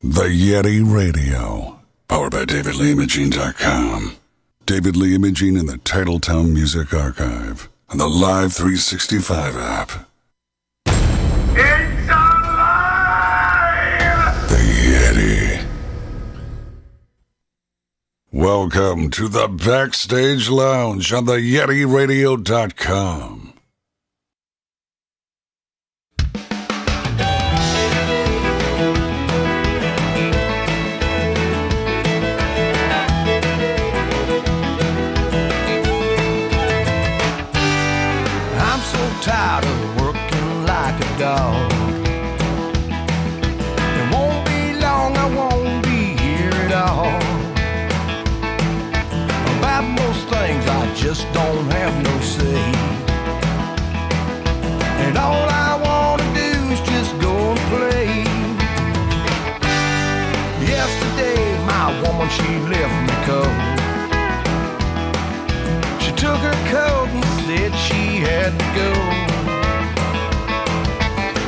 The Yeti Radio, powered by DavidLeeImaging.com. David Lee Imaging in the Titletown Music Archive and the Live 365 app. It's alive! The Yeti. Welcome to the Backstage Lounge on the YetiRadio.com. Tired of working like a dog. It won't be long, I won't be here at all. About most things I just don't have no say. And all I want to do is just go and play. Yesterday my woman, she left me cold. She took her coat and said she had to go.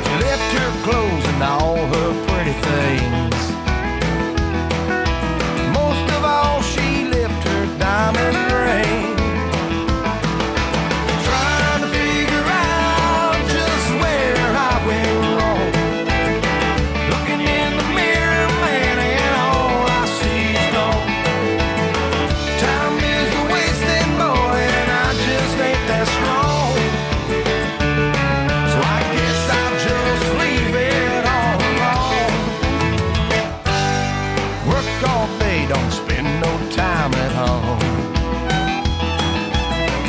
She left her clothes and all her pretty things. Most of all, she left her diamond ring. Trying to figure out just where I went wrong. Looking in the mirror, man, and all I see is gone. Time is a wasting, boy, and I just ain't that strong. So I guess I'll just leave it all alone. Work all day, don't spend no time at home.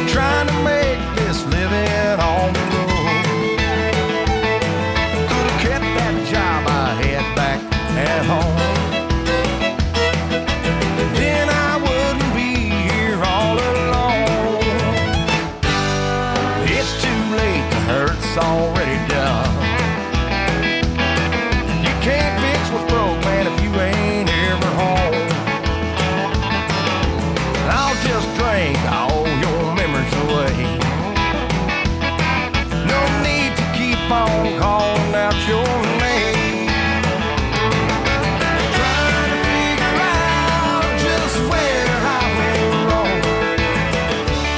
Trying to make this living on the road. Could've kept that job I had back at home. Then I wouldn't be here all alone. It's too late, the hurt's already done. You can't fix what's broke, man, if you ain't ever home. I'll just drink all your memories away. No need to keep on calling out your name. Trying to figure out just where I went wrong.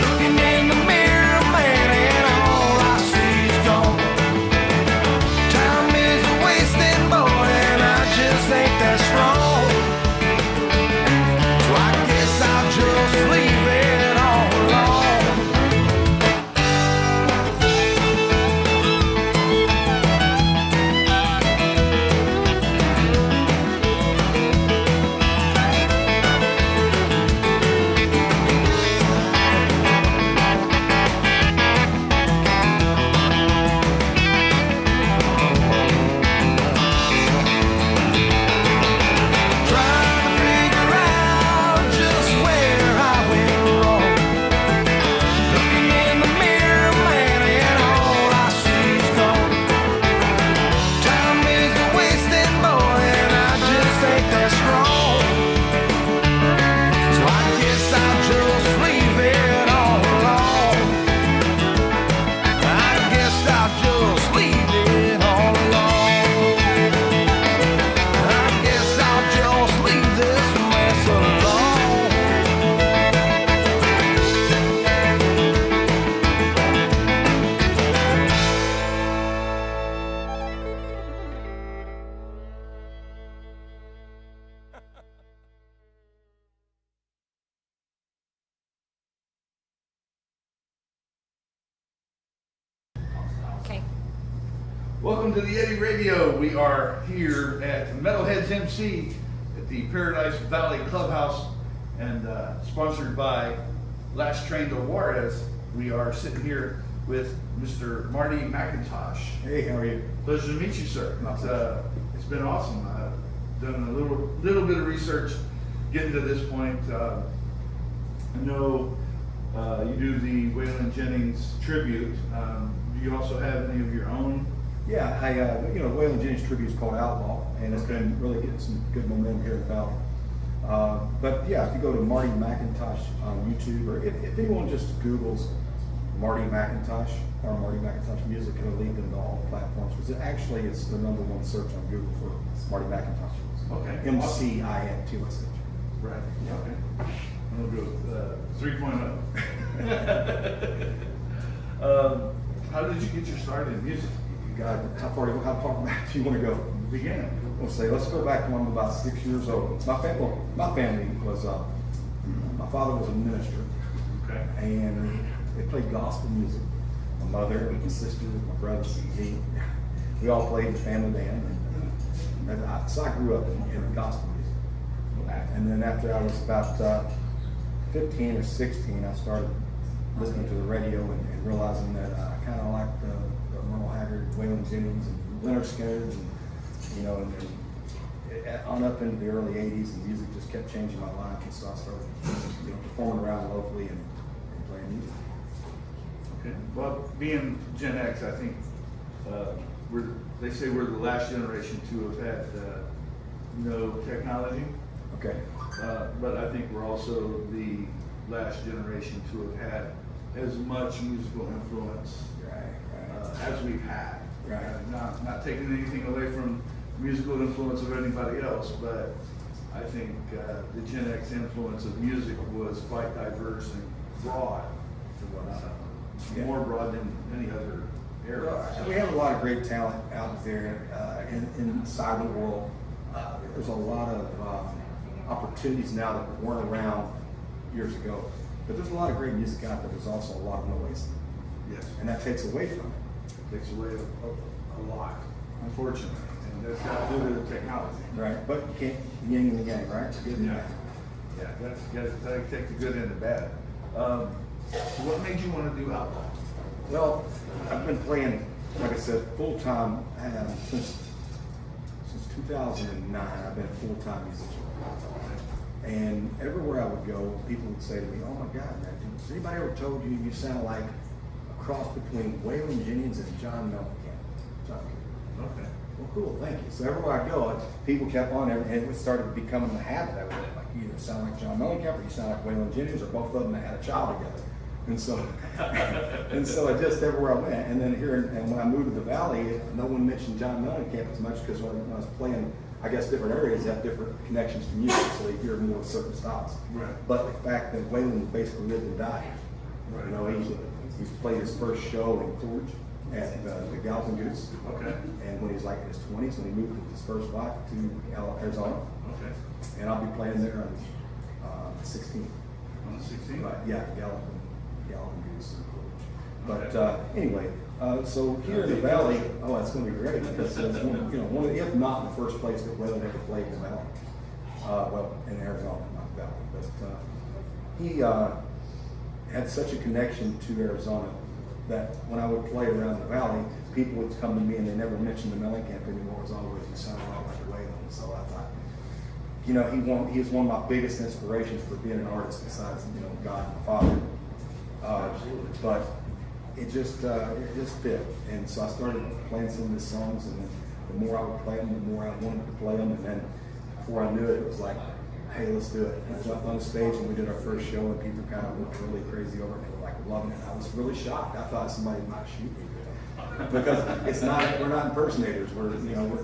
Looking in the mirror, man, and all I see is gone. Time is a wasting, boy, and I just ain't that strong. So I guess I'll just leave it all alone. Trying to figure out just where I went wrong. Looking in the mirror, man, and all I see is gone. Time is a wasting, boy, and I just ain't that strong. So I guess I'll just leave it all alone. I guess I'll just leave it all alone. I guess I'll just leave this mess alone. Okay. Welcome to the Yeti Radio. We are here at MetalHeads MC at the Paradise Valley Clubhouse and sponsored by Last Train to Juarez. We are sitting here with Mr. Marty McIntosh. Hey, how are you? Pleasure to meet you, sir. It's been awesome. I've done a little bit of research getting to this point. I know you do the Waylon Jennings tribute. Do you also have any of your own? Yeah, Waylon Jennings tribute is called Outlaw, and it's been really getting some good momentum here in the Valley. But yeah, if you go to Marty McIntosh on YouTube, or if anyone just Googles MARTY McINTOSH or MARTY McINTOSH Music, and it'll lead them to all the platforms. Because actually, it's the #1 search on Google for MARTY McINTOsh. Okay. MCINTOSH. Right. Okay. I'm gonna go with 3.0. How did you get your start in music? God, how far back do you want to go? Beginning. Let's go back to when I'm about 6 years old. My family was, my father was a minister, Okay. and they played gospel music. My mother, my sisters, my brothers, and me, we all played in the family band. So I grew up in gospel music. And then after I was about 15 or 16, I started listening to the radio and realizing that I kind of liked the Merle Haggard, Waylon Jennings, and Leonard Skinner, and and on up into the early 80s, and music just kept changing my life, and so I started performing around locally and playing music. Okay. Well, being Gen X, I think they say we're the last generation to have had no technology. Okay. But I think we're also the last generation to have had as much musical influence as we've had. Right. Not taking anything away from musical influence of anybody else, but I think the Gen X influence of music was quite diverse and broad. More broad than any other era. We have a lot of great talent out there inside the world. There's a lot of opportunities now that weren't around years ago. But there's a lot of great music out there. There's also a lot of noise. Yes. And that takes away from it. Takes away a lot, unfortunately. And that's got to do with the technology. Right. But you can't yin and the yang, right? Good and bad. Yeah, that's got to take the good and the bad. So what made you want to do outlaw? Well, I've been playing, like I said, full-time since 2009. I've been a full-time musician. And everywhere I would go, people would say to me, "Oh my God, man, has anybody ever told you you sound like a cross between Waylon Jennings and John Mellencamp?" Okay. Well, cool, thank you. So everywhere I go, people kept on, and it started becoming a habit of it. Like, you either sound like John Mellencamp or you sound like Waylon Jennings, or both of them had a child together. And so, I just everywhere I went. And then and when I moved to the Valley, no one mentioned John Mellencamp as much, because when I was playing, I guess different areas have different connections to music, so they hear more of certain styles. Right. But the fact that Waylon basically lived and died. Right. He played his first show in Coolidge at the Galloping Goose. Okay. And when he was like in his 20s, when he moved with his first wife to Arizona. Okay. And I'll be playing there on the 16th. On the 16th? Right, yeah, Galloping Goose in Coolidge. But Okay. anyway, so here in the Valley, it's going to be great, because it's one of, if not the first place that Waylon ever played in the Valley. In Arizona, not the Valley. But he had such a connection to Arizona that when I would play around the Valley, people would come to me and they never mentioned the Mellencamp anymore. It was always, you sound a lot like Waylon. So I thought, he is one of my biggest inspirations for being an artist, besides, God and Father. But it just fit. And so I started playing some of his songs, and then the more I would play them, the more I wanted to play them. And then before I knew it, it was like, hey, let's do it. And I jumped on the stage and we did our first show, and people kind of went really crazy over it. They were like loving it. I was really shocked. I thought somebody might shoot me. Because we're not impersonators, we're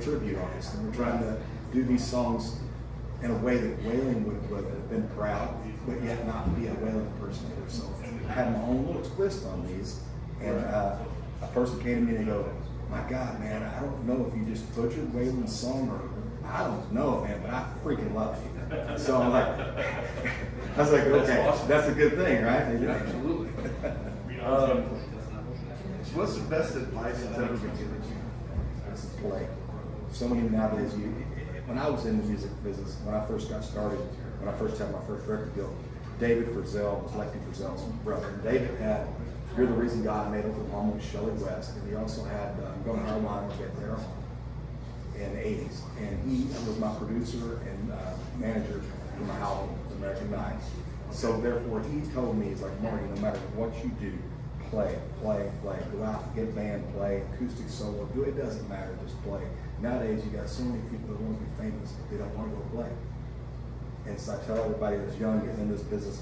tribute artists, and we're trying to do these songs in a way that Waylon would have been proud, but yet not be a Waylon impersonator. So I had my own little twist on these, and a person came to me and they go, "My God, man, I don't know if you just butchered Waylon's song, or I don't know, man, but I freaking love it." So I'm like, I was like, okay, that's a good thing, right? Absolutely. What's the best advice that's ever been given to you? It's play. So many nowadays, when I was in the music business, when I first got started, when I first had my first record deal, David Frizzell was Lefty Frizzell's brother. And David had "You're the Reason God Made Oklahoma" with Shelley West, and he also had "Going Hard Line" with Get There in the 80s. And he was my producer and manager for my album, American Night. So therefore, he told me, he's like, "Marty, no matter what you do, play. Go out, get a band, play, acoustic solo, do it, doesn't matter, just play." Nowadays, you got so many people that want to be famous, but they don't want to go play. And so I tell everybody that's young, getting in this business,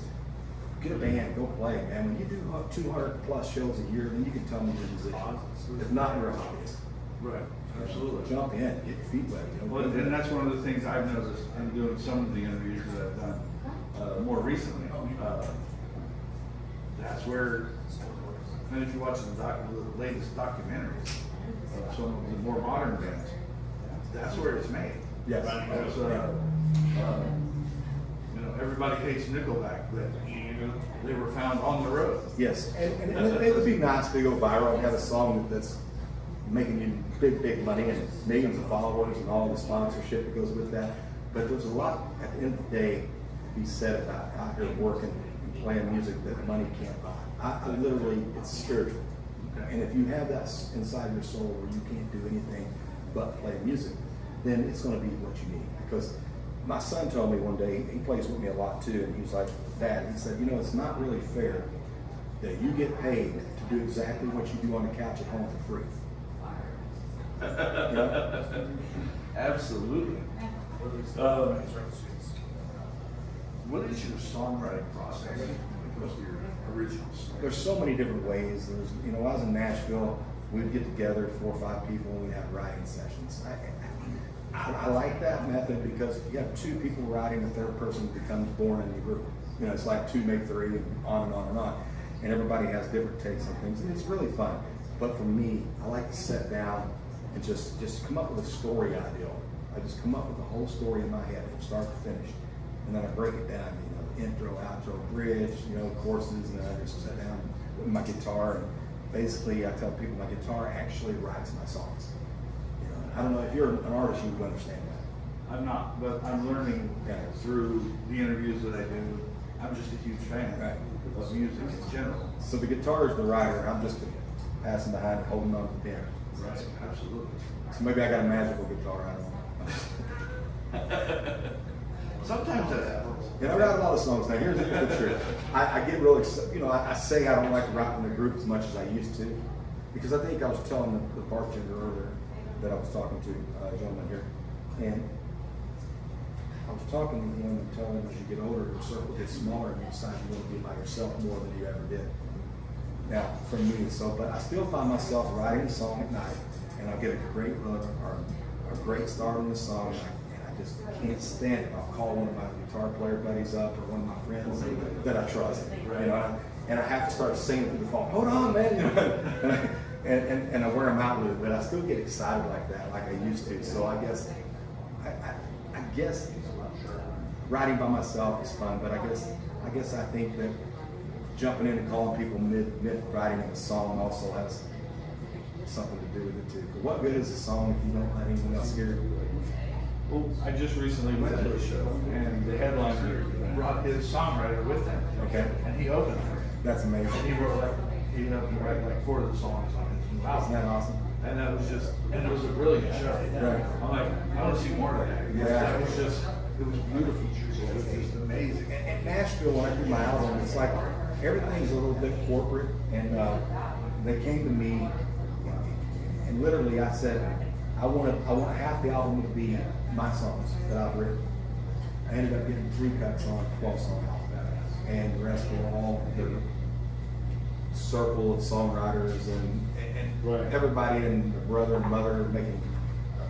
get a band, go play, man. When you do 200 plus shows a year, then you can tell me you're a musician. If not, you're a hobbyist. Right, absolutely. Jump in, get your feet wet. You know? Well, and that's one of the things I've noticed in doing some of the interviews that I've done more recently. That's where, and if you watch the latest documentaries of some of the more modern bands, that's where it's made. Yes. Because, you know, everybody hates Nickelback, but they were found on the road. Yes, and it would be nice to go viral and have a song that's making you big money and millions of followers and all the sponsorship that goes with that. But there's a lot at the end of the day to be said about out here working and playing music that money can't buy. I literally, it's spiritual. Okay. And if you have that inside your soul where you can't do anything but play music, then it's going to be what you need. Because my son told me one day, he plays with me a lot too, and he was like, Dad, he said, you know, it's not really fair that you get paid to do exactly what you do on the couch at home for free. Yeah. Absolutely. What is your songwriting process when it comes to your originals? There's so many different ways. There's, you know, I was in Nashville, we'd get together, 4 or 5 people, and we'd have writing sessions. I like that method because if you have 2 people writing, the third person becomes born in the group. You know, it's like 2 make 3, and on and on and on. And everybody has different takes on things, and it's really fun. But for me, I like to sit down and just come up with a story ideal. I just come up with the whole story in my head from start to finish, and then I break it down. You know, intro, outro, bridge, you know, choruses, and then I just sit down with my guitar, and basically I tell people my guitar actually writes my songs. You know, I don't know if you're an artist, you would understand that. I'm not, but I'm learning through the interviews that I do. I'm just a huge fan of music in general. So the guitar is the writer. I'm just passing behind and holding on to the piano. Right, absolutely. So maybe I got a magical guitar. I don't know. Sometimes that happens. You know, I write a lot of songs now. Here's the truth. I get really, you know, I say I don't like to write in the group as much as I used to, because I think I was telling the bartender earlier that I was talking to a gentleman here, and I was talking to him and telling him as you get older, your circle gets smaller and you decide you want to be by yourself more than you ever did. Now, for me, but I still find myself writing a song at night, and I'll get a great hook or a great start on the song, and I just can't stand it. I'll call one of my guitar player buddies up or one of my friends that I trust, you know, and I have to start singing through the phone. Hold on, man, you know, and I wear them out with it, but I still get excited like that, like I used to. So I guess writing by myself is fun, but I guess I think that jumping in and calling people mid writing of a song also has something to do with it too. But what good is a song if you don't let anyone else hear it? Well, I just recently went to a show, and the headliner brought his songwriter with him. Okay. And he opened for him. That's amazing. And he helped me write like 4 of the songs on his new Isn't album. that awesome? And that was just, and it was a brilliant show. Right. I'm like, I want to see more of that. Yeah. It was just, it was beautiful. It was just amazing. In Nashville, when I do my album, it's like everything's a little bit corporate, and they came to me, and literally I said, I want half the album to be my songs that I've written. I ended up getting 3 cuts on a 12-song album, and the rest were all their circle of songwriters and everybody and their brother and mother making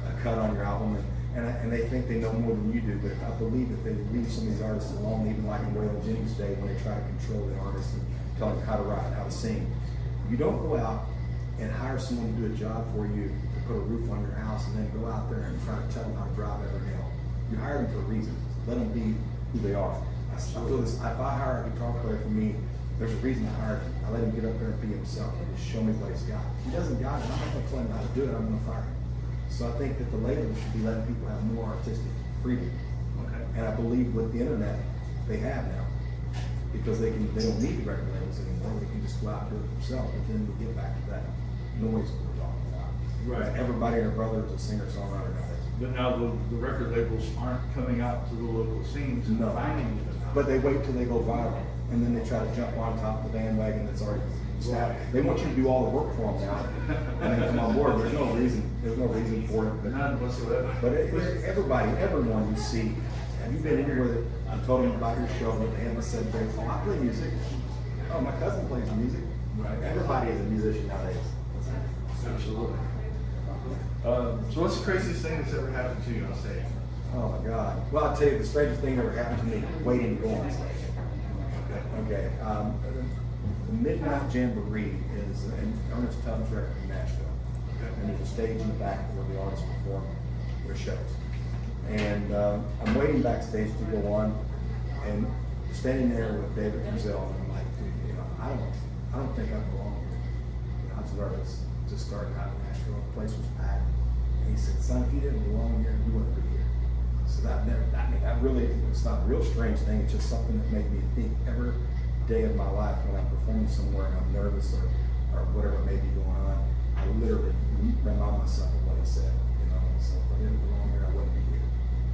a cut on your album, and they think they know more than you do. But I believe that they leave some of these artists alone, even like in Waylon Jennings' day, when they try to control the artist and tell them how to write, how to sing. You don't go out and hire someone to do a job for you to put a roof on your house and then go out there and try to tell them how to drive every nail. You hire them for a reason. Let them be who they are. I feel this, if I hire a guitar player for me, there's a reason I hired him. I let him get up there and be himself and just show me what he's got. If he doesn't got it, I'm not going to tell him how to do it. I'm going to fire him. So I think that the labels should be letting people have more artistic freedom. Okay. And I believe with the internet, they have now. Because they don't need the record labels anymore. They can just go out and do it themselves. But then we get back to that noise that we're talking about. Right. Everybody and their brother is a singer-songwriter nowadays. But now the record labels aren't coming out to the local scenes and No. finding them. But they wait till they go viral, and then they try to jump on top of the bandwagon that's already established. They want you to do all the work for them now, and then come on board. There's no reason for it. None whatsoever. But everyone you see have you been anywhere that I told them about your show that they haven't said, oh, I play music. Oh, my cousin plays music. Right. Everybody is a musician nowadays. Absolutely. So what's the craziest thing that's ever happened to you on stage? Oh my God. Well, I'll tell you, the strangest thing that ever happened to me waiting to go on stage. Okay. The Midnight Jamboree is Ernest Tubbs record in Nashville. Okay. And there's a stage in the back where the artists perform their shows. And I'm waiting backstage to go on, and standing there with David Frizzell, and I'm like, dude, you know, I don't think I belong here. You know, I was nervous, just starting out in Nashville. The place was packed, and he said, son, if you didn't belong here, you wouldn't be here. So that really, it's not a real strange thing. It's just something that made me think every day of my life when I'm performing somewhere and I'm nervous or whatever may be going on. I literally remind myself of what he said. You know, so if I didn't belong here, I wouldn't be here.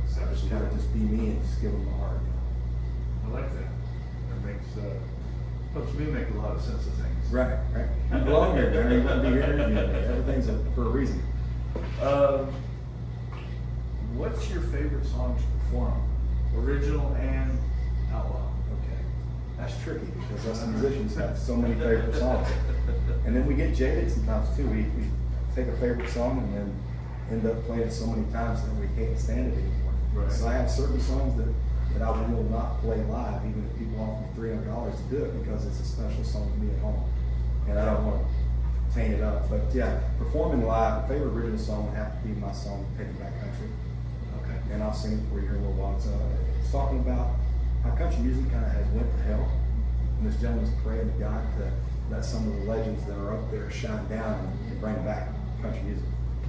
So I just gotta just be me and just give them my heart. You know? I like that. That makes helps me make a lot of sense of things. Right. You belong here, man. You wouldn't be here. You know, everything's for a reason. What's your favorite song to perform? Original and outlaw. Okay. That's tricky because us musicians have so many favorite songs. And then we get jaded sometimes too. We take a favorite song and then end up playing it so many times that we can't stand it anymore. Right. So I have certain songs that I will not play live, even if people offer me $300 to do it, because it's a special song to me at home. And I don't want to taint it up. But yeah, performing live, my favorite original song would have to be my song, Taking Back Country. Okay. And I'll sing it for you here in a little while. It's talking about how country music kind of has went to hell. And this gentleman's praying to God to let some of the legends that are up there shine down and bring back country music.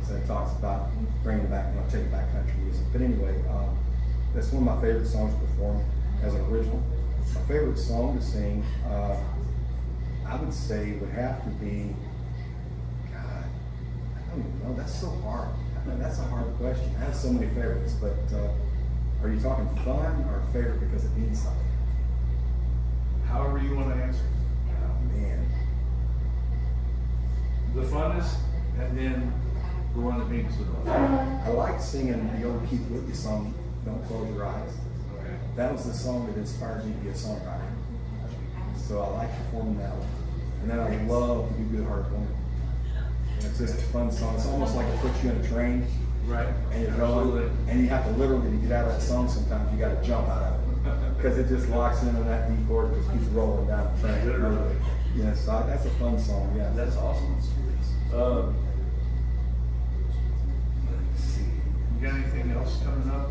So it talks about bringing back, taking back country music. But anyway, that's one of my favorite songs to perform as an original. My favorite song to sing, I would say would have to be, God, I don't even know, that's so hard. That's a hard question. I have so many favorites, but are you talking fun or favorite because it means something? However you want to answer. Oh man. The funnest, and then the one that means the most. I like singing the old Keith Whitley song, Don't Close Your Eyes. Okay. That was the song that inspired me to be a songwriter. So I like performing that one. And then I love to do Good Hearted Woman. And it's just a fun song. It's almost like it puts you in a train. Right. And you're going, and you have to literally, to get out of that song sometimes, you got to jump out of it. Because it just locks in on that D chord and just keeps rolling down the train. Literally. Yeah, so that's a fun song, yeah. That's awesome. Let's see. You got anything else coming up?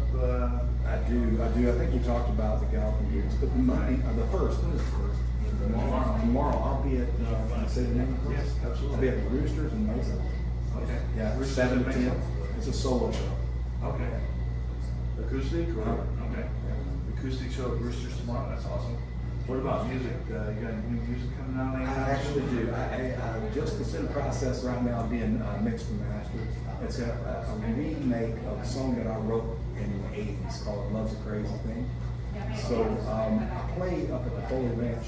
I do. I think we talked about the Galloping Gears, but the Monday, the first, when is the first? Tomorrow, I'll be at, can I say the name? Yes, absolutely. I'll be at the Roosters in Mesa. Okay. Yeah, Roosters 7 in to Mesa? 10. It's a solo show. Okay. Acoustic or? Okay. Yeah. Acoustic show at Roosters tomorrow. That's awesome. What about music? You got any new music coming out? I actually do. I just it's in the process right now of being mixed and mastered. It's a remake of a song that I wrote in the 80s called Love's a Crazy Thing. So I play up at the Foley Ranch.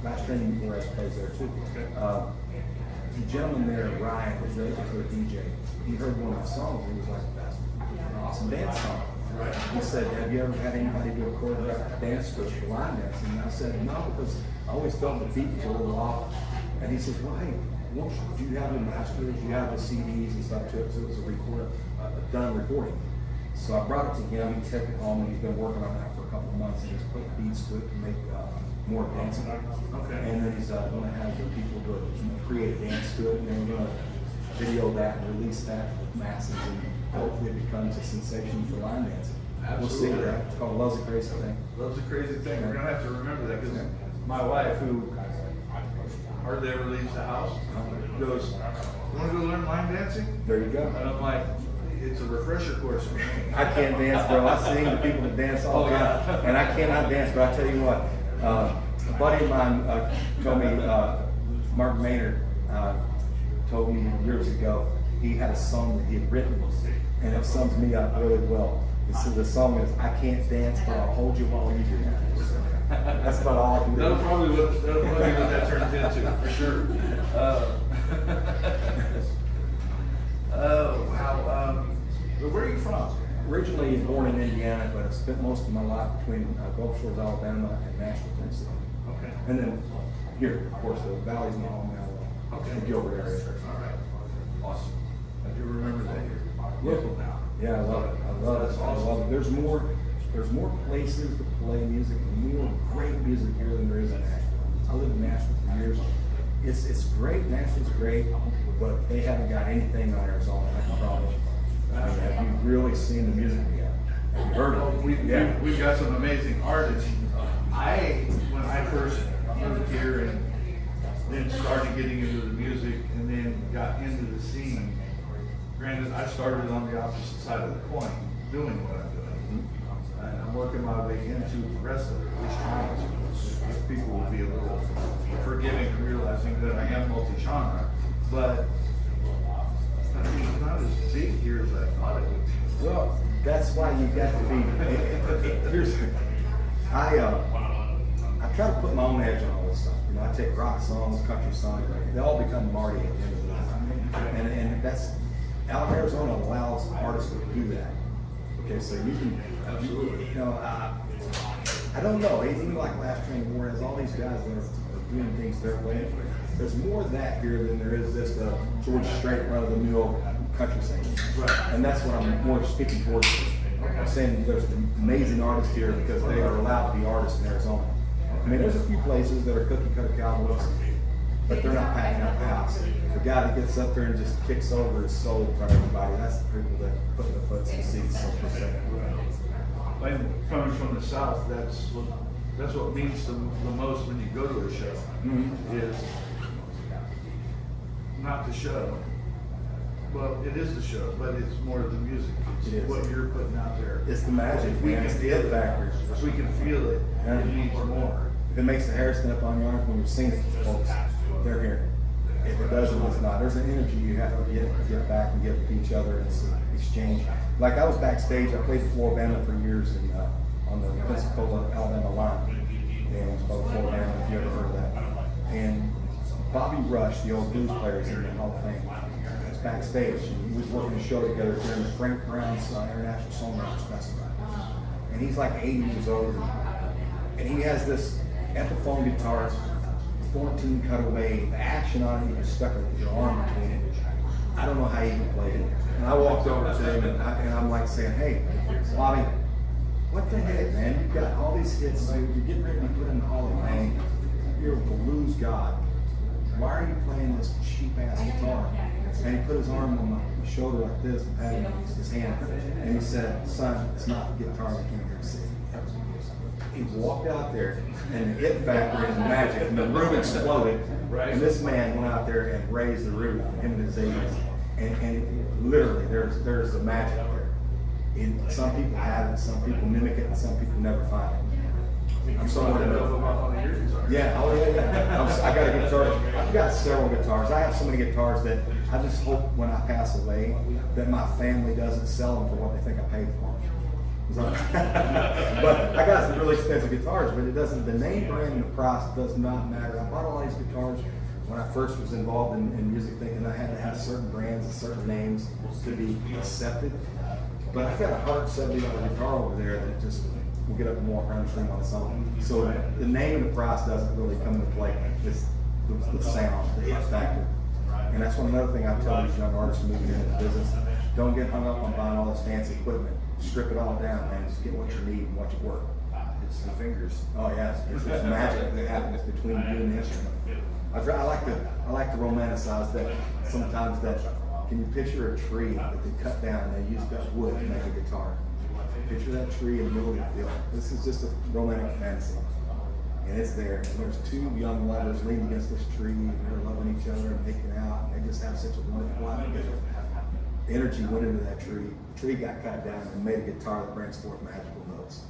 Last training Perez plays there too. The gentleman there, Ryan, was there for a DJ. He heard one of my songs and he was like, that's an awesome dance song. Right. He said, have you ever had anybody do a choreographed dance to it for line dancing? And I said, no, because I always felt the beat was a little off. And he says, well, hey, do you have the masters? Do you have the CDs and stuff to it? So it was a done recording. So I brought it to him. He took it home and he's been working on that for a couple of months. And he's put beats to it to make more dancing. Okay. And then he's going to have the people create a dance to it. And then we're going to video that and release that with masses. And hopefully it becomes a sensation for line dancing. Absolutely. We'll see that. It's called Love's a Crazy Thing. Love's a Crazy Thing. We're gonna have to remember that because my wife, who hardly ever leaves the house, goes, "You want to go learn line dancing?" There you go. And I'm like, "It's a refresher course for me." I can't dance, bro. I sing to people that dance all the time. And I cannot dance, but I tell you what, a buddy of mine told me, Mark Maynard told me years ago, he had a song that he had written, and it sums me up really well. So the song is, I can't dance, but I'll hold you while you do. That's about all I can do. That'll probably be what that turns into, for sure. Oh, wow. Where are you from? originally born in Indiana, but I spent most of my life between Gulf Shores, Alabama, and Nashville, Tennessee. Okay. And then here, of course, the Valley's my home now. Okay. The Gilbert area. All right. Awesome. I do remember that you're local now. Yeah, I love it. I love it. I love it. There's more places to play music and more great music here than there is in Nashville. I lived in Nashville for years. It's great. Nashville's great, but they haven't got anything on Arizona. I can promise you. I mean, have you really seen the music we have? Have you heard of it? We've got some amazing artists. When I first moved here and then started getting into the music and then got into the scene, granted, I started on the opposite side of the coin, doing what I'm doing. And I'm working my way into the rest of it, at least trying to. If people will be a little forgiving and realizing that I am multi-genre, but I mean, it's not as big here as I thought it would be. Well, that's why you got to be. Here's, I try to put my own edge on all this stuff. You know, I take rock songs, country songs, they all become Marty at the end of the night. And that's, out in Arizona allows artists to do that. Okay, so you can, absolutely. You know, I don't know, even like Last Train War has all these guys that are doing things their way. There's more of that here than there is just a George Strait run-of-the-mill country singing. Right. And that's what I'm more speaking towards. I'm saying there's amazing artists here because they are allowed to be artists in Arizona. I mean, there's a few places that are cookie-cutter cowboys, but they're not packing out the house. The guy that gets up there and just kicks over his soul in front of everybody, that's the people that put the butts in seats, so to say. And coming from the South, that's what means the most when you go to a show, is not the show. Well, it is the show, but it's more of the music. It's what you're putting out there. It's the magic, man. It's the it factor. If we can feel it, it means more. If it makes the hair stand up on your arms when you're singing, folks, they're here. If it doesn't, it's not. There's an energy you have to get back and give to each other and exchange. Like I was backstage, I played Floribama for years on the Pensacola, Alabama line. And it's called Floribama, if you ever heard of that. And Bobby Rush, the old blues player, is in the Hall of Fame. It's backstage. And he was working a show together during Frank Brown's International Songwriters Festival. And he's like 80 years old. And he has this Epiphone guitar, 14 cutaway, the action on it, you just stuck your arm between it. I don't know how he even played it. And I walked over to him and I'm like saying, hey, Bobby, what the heck, man? You've got all these hits, you're getting ready to be put in the Hall of Fame. You're a blues god. Why are you playing this cheap ass guitar? And he put his arm on my shoulder like this and patted his hand. And he said, son, it's not the guitar that came here to see. He walked out there, and the it factor and the magic, and the room exploded. Right. And this man went out there and raised the roof, him in his 80s. And literally, there's the magic there. And some people have it, some people mimic it, and some people never find it. I'm sorry. Yeah, oh yeah. I got a guitar. I've got several guitars. I have so many guitars that I just hope when I pass away that my family doesn't sell them for what they think I paid for them. But I got some really expensive guitars, but it doesn't, the name brand and the price does not matter. I bought all these guitars when I first was involved in music, thinking I had to have certain brands and certain names to be accepted. But I got a $170 guitar over there that just will get up and walk around the room on its own. So the name and the price doesn't really come into play. It's the sound, the it factor. And that's another thing I tell these young artists moving into the business. Don't get hung up on buying all this fancy equipment. Strip it all down, man. Just get what you need and watch it work. It's the fingers. Oh yeah, it's this magic that happens between you and the instrument. I like to romanticize that sometimes. That can you picture a tree that they cut down and they used that wood to make a guitar? Picture that tree in the middle of the field. This is just a romantic fantasy, and it's there. And there's two young lovers leaning against this tree, and they're loving each other and making out, and they just have such a wonderful life together. The energy went into that tree. The tree got cut down and made a guitar that brings forth magical notes.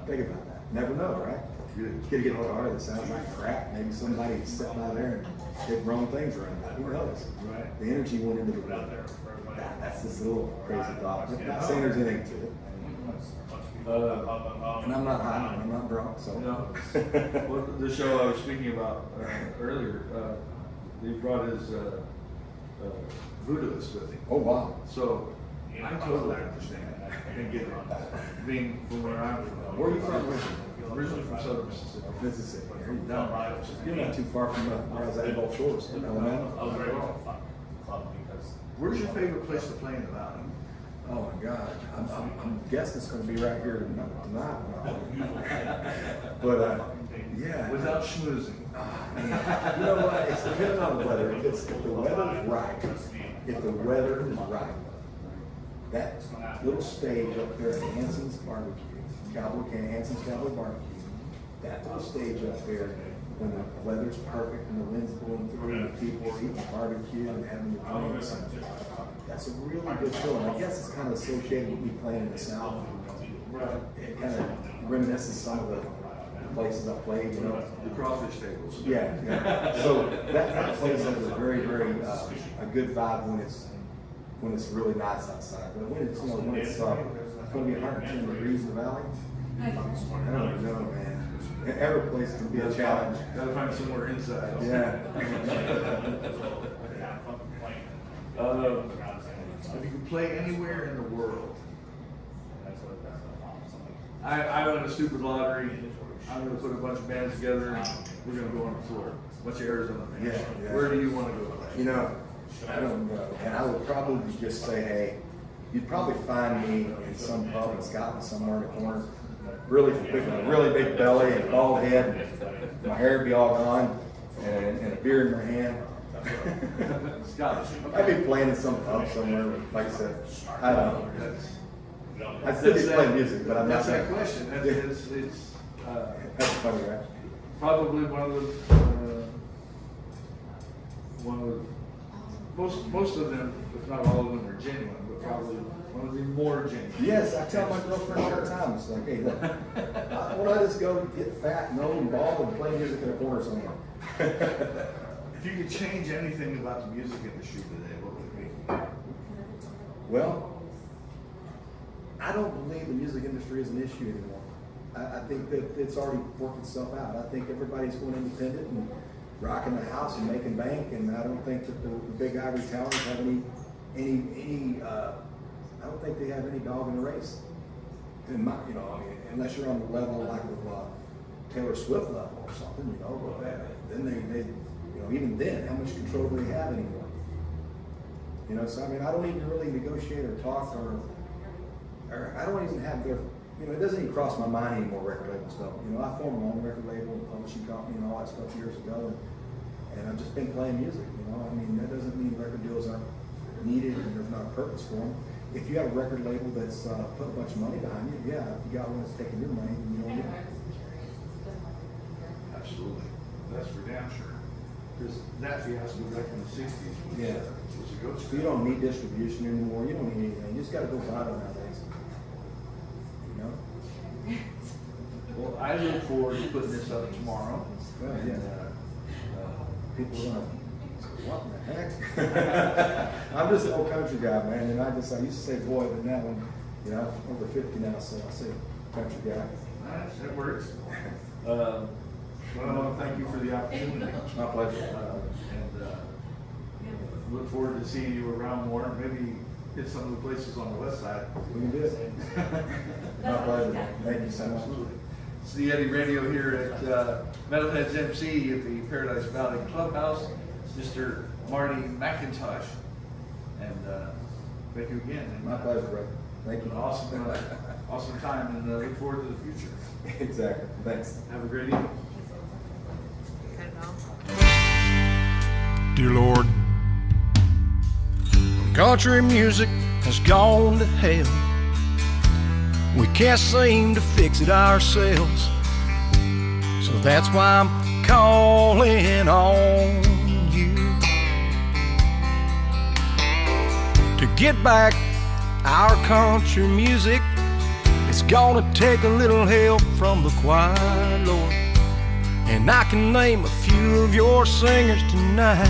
Think about that. Never know, right? You get a guitar that sounds like crap. Maybe somebody sat by there and did wrong things around it. Who knows? The energy went into the wood. That's just a little crazy thought. Not saying there's anything to it. And I'm not high and I'm not drunk, so. No. Well, the show I was speaking about earlier, he brought his voodooist with him. Oh wow. So I totally understand. I get it. Being from where I'm from. Where are you from originally? Originally from Southern Mississippi. Mississippi. There you Down go. by You're not too far from where I was at Gulf Shores, Alabama. Where's your favorite place to play in the valley? Oh my God, I'm guessing it's going to be right here tonight. But yeah. Without schmoozing. You know what? It's depending on the weather. If the weather is right, that little stage up there at Hanson's Barbecue, Hanson's Cowboy Barbecue, that little stage up there, when the weather's perfect and the wind's blowing through and the people are eating barbecue and having the drinks, and that's a really good feeling. I guess it's kind of associated with me playing in the South. It kind of reminisces some of the places I played, you know. The crawfish tables. Yeah, yeah. So that place has a very, very a good vibe when it's really nice outside. But when it's going to be 110 degrees in the valley, I don't know, man. Every place can be a challenge. Gotta find somewhere inside. Yeah. If you could play anywhere in the world, I won a stupid lottery. I'm gonna put a bunch of bands together and we're gonna go on a tour. A bunch of Arizona bands. Yeah. Where do you want to go play? You know, I don't know. And I would probably just say, hey, you'd probably find me in some pub in Scotland somewhere in the corner. Really big belly and bald head. And my hair would be all gone and a beer in my hand. Scottish. I'd be playing in some pub somewhere, like I said, I don't know. I'd still be playing music, but I'm not. That's that question. That's funny, right? Probably most of them, if not all of them, are genuine, but probably one of the more genuine. Yes, I tell my girlfriend all the time. It's like, hey, look, why don't I just go get fat and old and bald and play music in a corner somewhere? If you could change anything about the music industry today, what would it be? Well, I don't believe the music industry is an issue anymore. I think that it's already worked itself out. I think everybody's going independent and rocking the house and making bank, and I don't think that the big ivory towers have any I don't think they have any dog in the race. Unless you're on the level like of Taylor Swift level or something, you know. But then they even then, how much control do they have anymore? You know, so I mean, I don't even really negotiate or talk or I don't even have their, it doesn't even cross my mind anymore, record label stuff. I formed my own record label and publishing company and all that stuff years ago, and I've just been playing music, I mean, that doesn't mean record deals aren't needed and there's not a purpose for them. If you have a record label that's put a bunch of money behind you, yeah, if you got one that's taking your money, then you don't get it. Absolutely. That's for damn sure. Because that fiasco back in the 60s was a ghost. So you don't need distribution anymore, you don't need anything, you just gotta go viral nowadays. Well, I look forward to putting this up tomorrow. Well, yeah. People are gonna say, what the heck? I'm just an old country guy, man, and I used to say boy, but now I'm over 50 now, so I say country guy. That works. Well, I want to thank you for the opportunity. My pleasure. And look forward to seeing you around more. Maybe hit some of the places on the west side. We can do it. My pleasure. Thank you so much. Absolutely. It's the Yeti Radio here at MetalHeads MC at the Paradise Valley Clubhouse. Mr. Marty McIntosh. And thank you again. My pleasure, brother. Thank you. Awesome time, and look forward to the future. Exactly. Thanks. Have a great evening. Dear Lord, country music has gone to hell. We can't seem to fix it ourselves. So that's why I'm calling on you to get back our country music. It's gonna take a little help from the choir, Lord. And I can name a few of your singers tonight.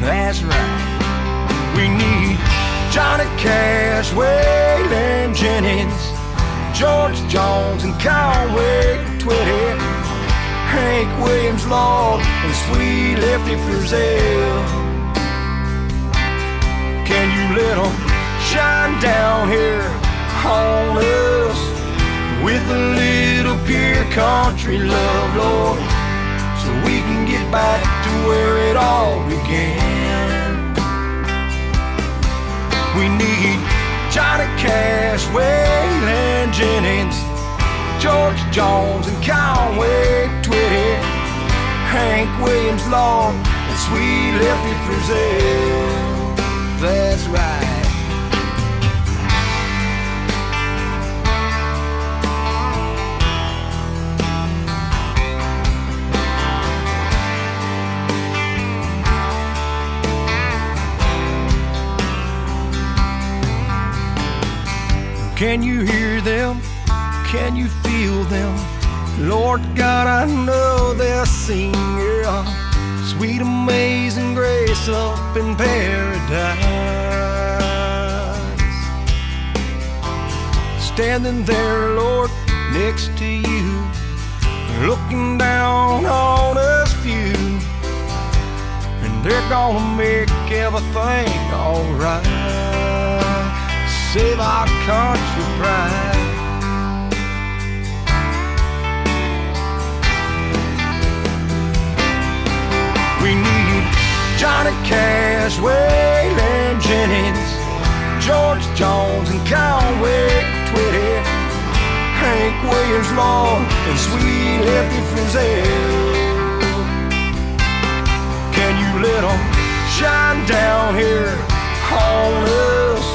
That's right. We need Johnny Cash, Waylon Jennings, George Jones and Conway Twitty, Hank Williams, Lord, and Sweet Lefty Frizzell. Can you let them shine down here on us with a little pure country love, Lord, so we can get back to where it all began. We need Johnny Cash, Waylon Jennings, George Jones and Conway Twitty, Hank Williams, Lord, and sweet Lefty Frizzell. That's right. Can you hear them? Can you feel them? Lord God, I know they'll sing, yeah. Sweet amazing grace up in paradise. Standing there, Lord, next to you, looking down on us few, and they're gonna make everything alright. Save our country pride. We need Johnny Cash, Waylon Jennings, George Jones and Conway Twitty, Hank Williams, Lord, and sweet Lefty Frizzell. Can you let them shine down here on us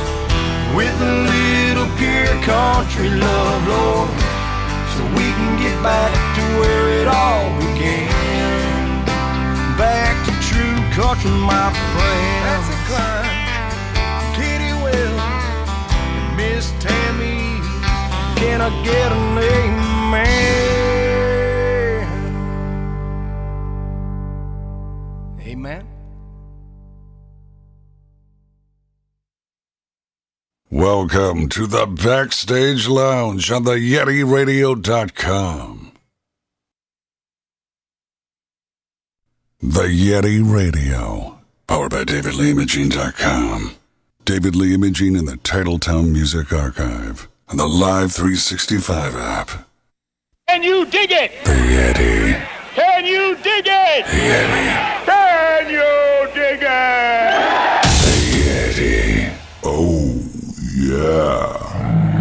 with a little pure country love, Lord, so we can get back to where it all began. Back to true country, my friend. That's a climb. Kitty Wells and Miss Tammy, can I get an amen? Amen. Welcome to the Backstage Lounge on the YetiRadio.com. The Yeti Radio, powered by DavidLeeImaging.com. David Lee Imaging in the Titletown Music Archive and the Live 365 app. Can you dig it? The Yeti. Can you dig it? The Yeti.